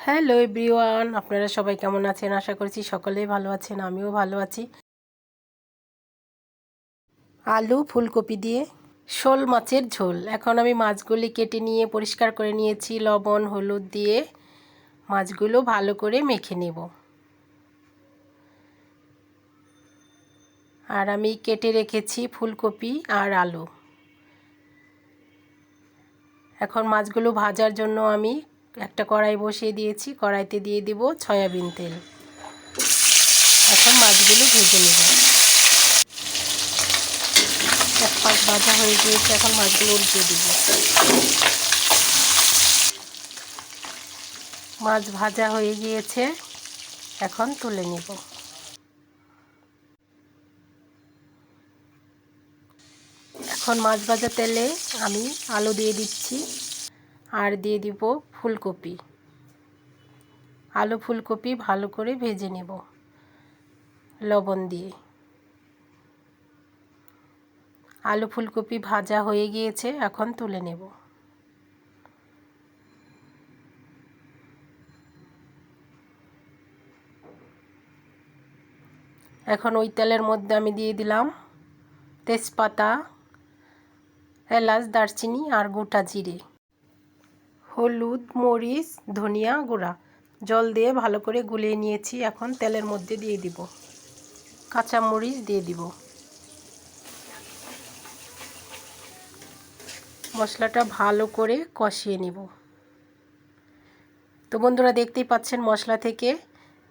Hello everyone, আপনারা সবাই কেমন আছেন? আশা করছি সকলেই ভালো আছেন, আমিও ভালো আছি। আলু ফুলকপি দিয়ে শোল মাছের ঝোল। এখন আমি মাছগুলি কেটে নিয়ে পরিষ্কার করে নিয়েছি, লবণ হলুদ দিয়ে মাছগুলো ভালো করে মেখে নেব। আর আমি কেটে রেখেছি ফুলকপি আর আলু। এখন মাছগুলো ভাজার জন্য আমি একটা কড়াই বসিয়ে দিয়েছি, কড়াইতে দিয়ে দিব সয়াবিন তেল। এখন মাছগুলো ভেজে নেব। এক পাশ ভাজা হয়ে গিয়েছে, এখন মাছগুলো উল্টে দিব। মাছ ভাজা হয়ে গিয়েছে, এখন তুলে নিব। এখন মাছ ভাজা তেলে আমি আলু দিয়ে দিচ্ছি আর দিয়ে দিব ফুলকপি। আলু ফুলকপি ভালো করে ভেজে নেব লবণ দিয়ে। আলু ফুলকপি ভাজা হয়ে গিয়েছে, এখন তুলে নেব। এখন ওই তেলের মধ্যে আমি দিয়ে দিলাম তেজপাতা, এলাচ, দারচিনি আর গোটা জিরে, হলুদ, মরিচ, ধনিয়া গুঁড়া। জল দিয়ে ভালো করে গুলিয়ে নিয়েছি। এখন তেলের মধ্যে দিয়ে দিব কাঁচা মরিচ, দিয়ে দিব। মশলাটা ভালো করে কষিয়ে নিব। তো বন্ধুরা, দেখতেই পাচ্ছেন মশলা থেকে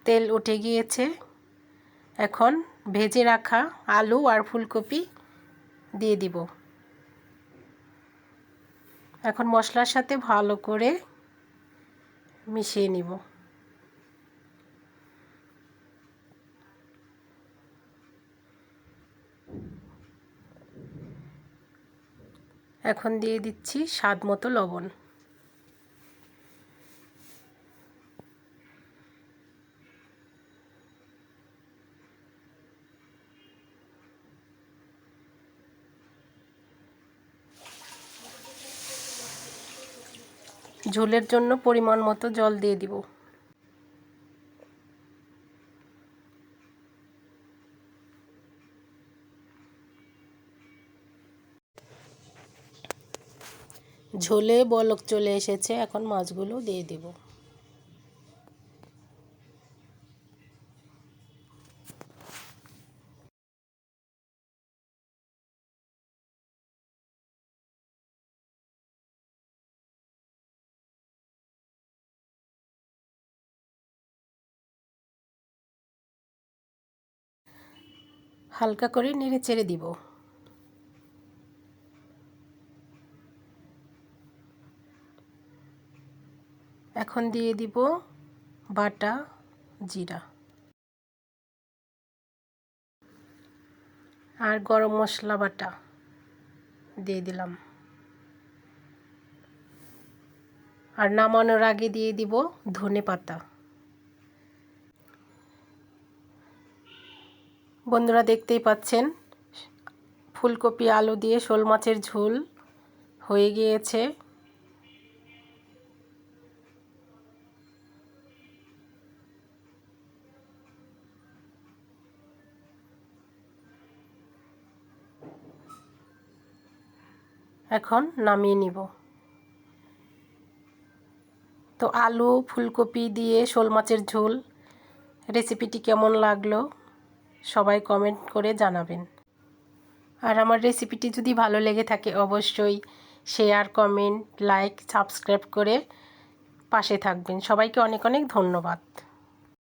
তেল উঠে গিয়েছে। এখন ভেজে রাখা আলু আর ফুলকপি দিয়ে দিব। এখন মশলার সাথে ভালো করে মিশিয়ে নিব। এখন দিয়ে দিচ্ছি স্বাদ মতো লবণ। ঝোলের জন্য পরিমাণ মতো জল দিয়ে দিব। ঝোলে বলক চলে এসেছে, এখন মাছগুলো দিয়ে দিব। হালকা করে নেড়ে চেড়ে দিব। এখন দিয়ে দিব বাটা জিরা আর গরম মশলা বাটা দিয়ে দিলাম। আর নামানোর আগে দিয়ে দিব ধনে পাতা। বন্ধুরা, দেখতেই পাচ্ছেন ফুলকপি আলু দিয়ে শোল মাছের ঝোল হয়ে গিয়েছে। এখন নামিয়ে নিব। তো আলু ফুলকপি দিয়ে শোল মাছের ঝোল রেসিপিটি কেমন লাগলো সবাই কমেন্ট করে জানাবেন। আর আমার রেসিপিটি যদি ভালো লেগে থাকে অবশ্যই শেয়ার, কমেন্ট, লাইক, সাবস্ক্রাইব করে পাশে থাকবেন। সবাইকে অনেক অনেক ধন্যবাদ।